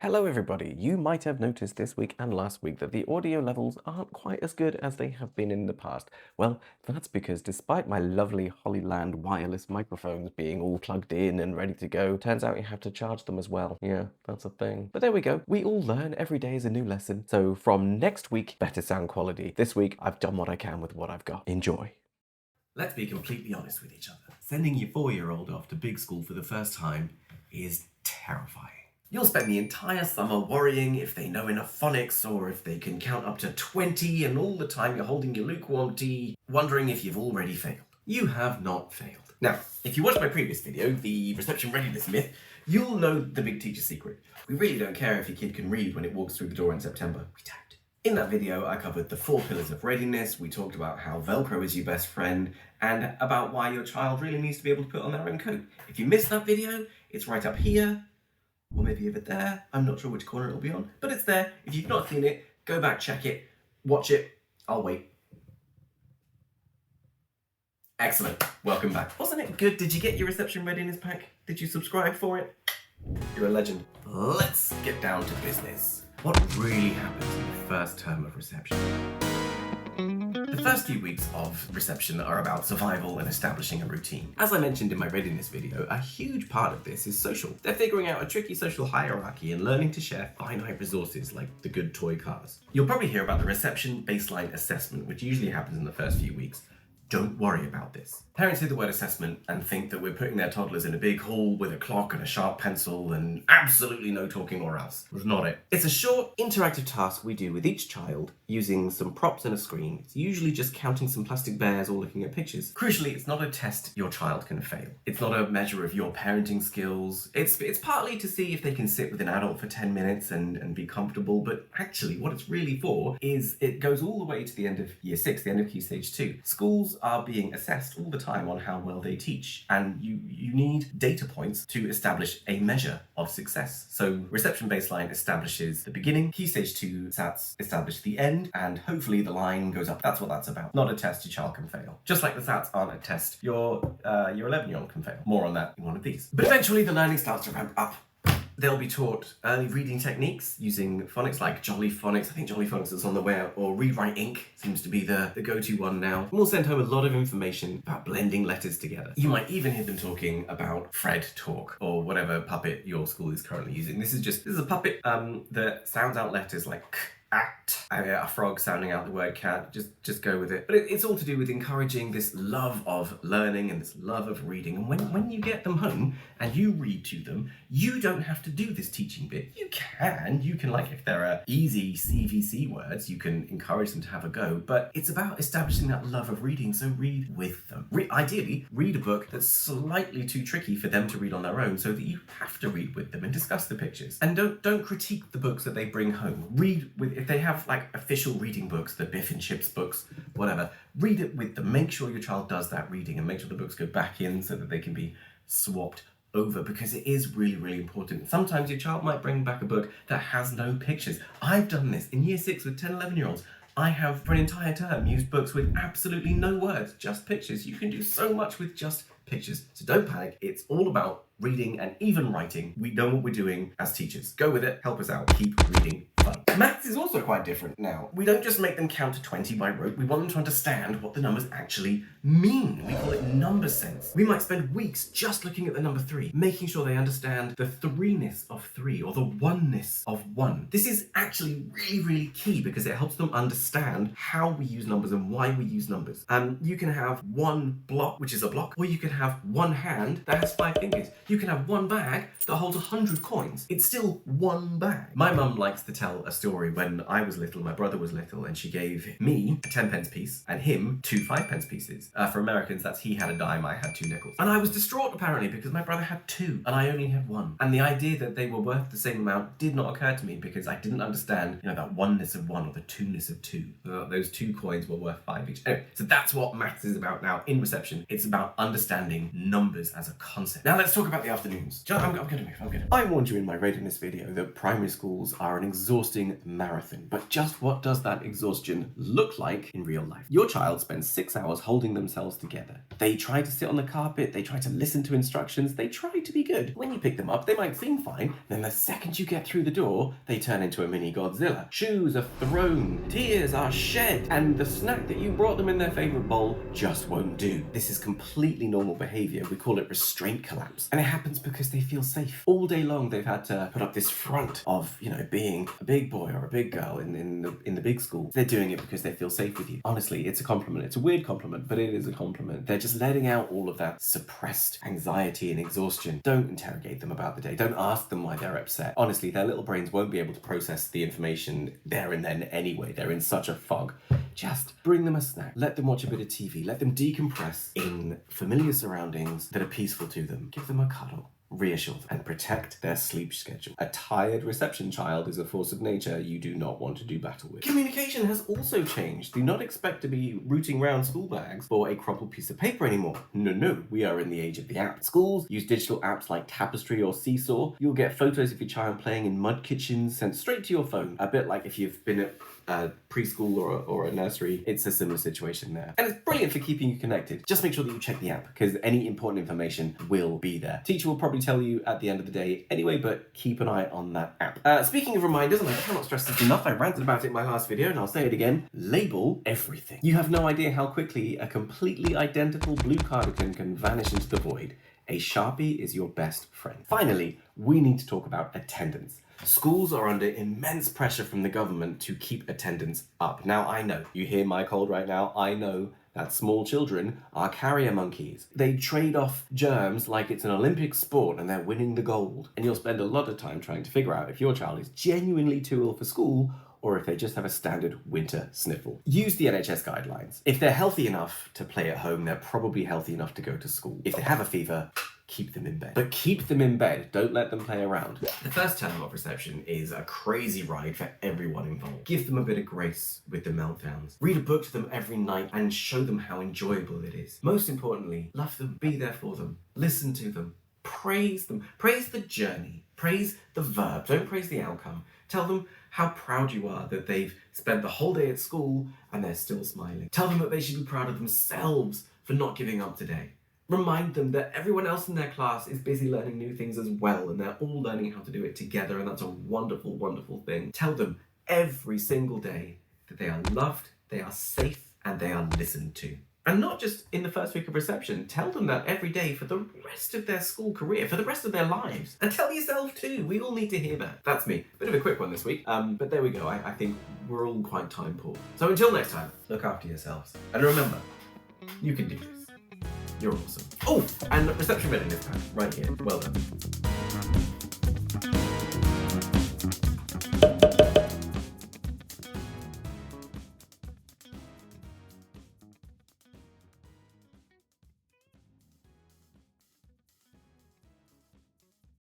Hello everybody, you might have noticed this week and last week that the audio levels aren't quite as good as they have been in the past. Well, that's because despite my lovely Hollyland wireless microphones being all plugged in and ready to go, turns out you have to charge them as well. Yeah, that's a thing. But there we go, we all learn, every day is a new lesson. So from next week, better sound quality. This week, I've done what I can with what I've got. Enjoy. Let's be completely honest with each other. Sending your 4-year-old off to big school for the first time is terrifying. You'll spend the entire summer worrying if they know enough phonics or if they can count up to 20, and all the time you're holding your lukewarm tea, wondering if you've already failed. You have not failed. Now, if you watched my previous video, the Reception Readiness Myth, you'll know the big teacher secret. We really don't care if your kid can read when it walks through the door in September. We don't. In that video, I covered the 4 pillars of readiness. We talked about how Velcro is your best friend and about why your child really needs to be able to put on their own coat. If you missed that video, it's right up here, or maybe over there. I'm not sure which corner it'll be on, but it's there. If you've not seen it, go back, check it, watch it. I'll wait. Excellent. Welcome back. Wasn't it good? Did you get your Reception Readiness Pack? Did you subscribe for it? You're a legend. Let's get down to business. What really happens in the first term of reception? The first few weeks of reception are about survival and establishing a routine. As I mentioned in my readiness video, a huge part of this is social. They're figuring out a tricky social hierarchy and learning to share finite resources like the good toy cars. You'll probably hear about the reception baseline assessment, which usually happens in the first few weeks. Don't worry about this. Parents hear the word assessment and think that we're putting their toddlers in a big hall with a clock and a sharp pencil and absolutely no talking or else. That's not it. It's a short, interactive task we do with each child using some props and a screen. It's usually just counting some plastic bears or looking at pictures. Crucially, it's not a test your child can fail. It's not a measure of your parenting skills. It's partly to see if they can sit with an adult for 10 minutes and be comfortable, but actually what it's really for is it goes all the way to the end of year 6, the end of Key Stage 2. Schools are being assessed all the time on how well they teach, and you need data points to establish a measure of success. So reception baseline establishes the beginning, Key Stage 2 SATs establish the end, and hopefully the line goes up. That's what that's about. Not a test your child can fail. Just like the SATs aren't a test your 11-year-old can fail. More on that in one of these. But eventually the learning starts to ramp up. They'll be taught early reading techniques using phonics like Jolly Phonics. I think Jolly Phonics is on the way out, or Read Write Ink seems to be the go-to one now. And we'll send home a lot of information about blending letters together. You might even hear them talking about Fred Talk, or whatever puppet your school is currently using. This is a puppet that sounds out letters like k, at, a frog sounding out the word cat. Just go with it. But it's all to do with encouraging this love of learning and this love of reading. And when you get them home and you read to them, you don't have to do this teaching bit. You can, like, if there are easy CVC words, you can encourage them to have a go. But it's about establishing that love of reading, so read with them. Ideally, read a book that's slightly too tricky for them to read on their own, so that you have to read with them and discuss the pictures. And don't critique the books that they bring home. Read with, if they have like official reading books, the Biff and Chips books, whatever, read it with them. Make sure your child does that reading and make sure the books go back in so that they can be swapped over, because it is really, really important. Sometimes your child might bring back a book that has no pictures. I've done this in year 6 with 10, 11-year-olds. I have, for an entire term, used books with absolutely no words, just pictures. You can do so much with just pictures. So don't panic. It's all about reading and even writing. We know what we're doing as teachers. Go with it. Help us out. Keep reading fun. Maths is also quite different now. We don't just make them count to 20 by rote. We want them to understand what the numbers actually mean. We call it number sense. We might spend weeks just looking at the number 3, making sure they understand the 3-ness of 3 or the 1-ness of 1. This is actually really, really key because it helps them understand how we use numbers and why we use numbers. You can have one block, which is a block, or you can have one hand that has 5 fingers. You can have one bag that holds 100 coins. It's still one bag. My mum likes to tell a story when I was little, my brother was little, and she gave me a 10-pence piece and him 2 5-pence pieces. For Americans, that's he had a dime, I had 2 nickels. And I was distraught apparently because my brother had 2 and I only had 1. And the idea that they were worth the same amount did not occur to me because I didn't understand, that 1-ness of 1 or the 2-ness of 2. Those 2 coins were worth 5 each. Anyway, so that's what maths is about now in reception. It's about understanding numbers as a concept. Now let's talk about the afternoons. I'm gonna move. I warned you in my readiness video that primary schools are an exhausting marathon, but just what does that exhaustion look like in real life? Your child spends 6 hours holding themselves together They try to sit on the carpet, they try to listen to instructions, they try to be good. When you pick them up, they might seem fine, then the second you get through the door, they turn into a mini Godzilla. Shoes are thrown, tears are shed, and the snack that you brought them in their favorite bowl just won't do. This is completely normal behavior. We call it restraint collapse. And it happens because they feel safe. All day long, they've had to put up this front of, being a big boy or a big girl in the big school. They're doing it because they feel safe with you. Honestly, it's a compliment. It's a weird compliment, but it is a compliment. They're just letting out all of that suppressed anxiety and exhaustion. Don't interrogate them about the day. Don't ask them why they're upset. Honestly, their little brains won't be able to process the information there and then anyway. They're in such a fog. Just bring them a snack. Let them watch a bit of TV. Let them decompress in familiar surroundings that are peaceful to them. Give them a cuddle. Reassure them and protect their sleep schedule. A tired reception child is a force of nature you do not want to do battle with. Communication has also changed. Do not expect to be rooting around school bags for a crumpled piece of paper anymore. No, we are in the age of the app. Schools use digital apps like Tapestry or Seesaw. You'll get photos of your child playing in mud kitchens sent straight to your phone. A bit like if you've been at preschool or a nursery, it's a similar situation there. And it's brilliant for keeping you connected. Just make sure that you check the app because any important information will be there. Teacher will probably tell you at the end of the day anyway, but keep an eye on that app. Speaking of reminders, and I cannot stress this enough, I ranted about it in my last video and I'll say it again, label everything. You have no idea how quickly a completely identical blue cardigan can vanish into the void. A Sharpie is your best friend. Finally, we need to talk about attendance. Schools are under immense pressure from the government to keep attendance up. Now, I know, you hear my cold right now, I know that small children are carrier monkeys. They trade off germs like it's an Olympic sport and they're winning the gold. And you'll spend a lot of time trying to figure out if your child is genuinely too ill for school or if they just have a standard winter sniffle. Use the NHS guidelines. If they're healthy enough to play at home, they're probably healthy enough to go to school. If they have a fever, keep them in bed. But keep them in bed, don't let them play around. The first term of reception is a crazy ride for everyone involved. Give them a bit of grace with the meltdowns. Read a book to them every night and show them how enjoyable it is. Most importantly, love them, be there for them, listen to them, praise them. Praise the journey, praise the verb, don't praise the outcome. Tell them how proud you are that they've spent the whole day at school and they're still smiling. Tell them that they should be proud of themselves for not giving up today. Remind them that everyone else in their class is busy learning new things as well and they're all learning how to do it together and that's a wonderful, wonderful thing. Tell them every single day that they are loved, they are safe, and they are listened to. And not just in the first week of reception, tell them that every day for the rest of their school career, for the rest of their lives. And tell yourself too, we all need to hear that. That's me. Bit of a quick one this week, but there we go. I think we're all quite time poor. So until next time, look after yourselves. And remember, you can do this. You're awesome. Oh, and Reception Readiness Pack right here. Well done.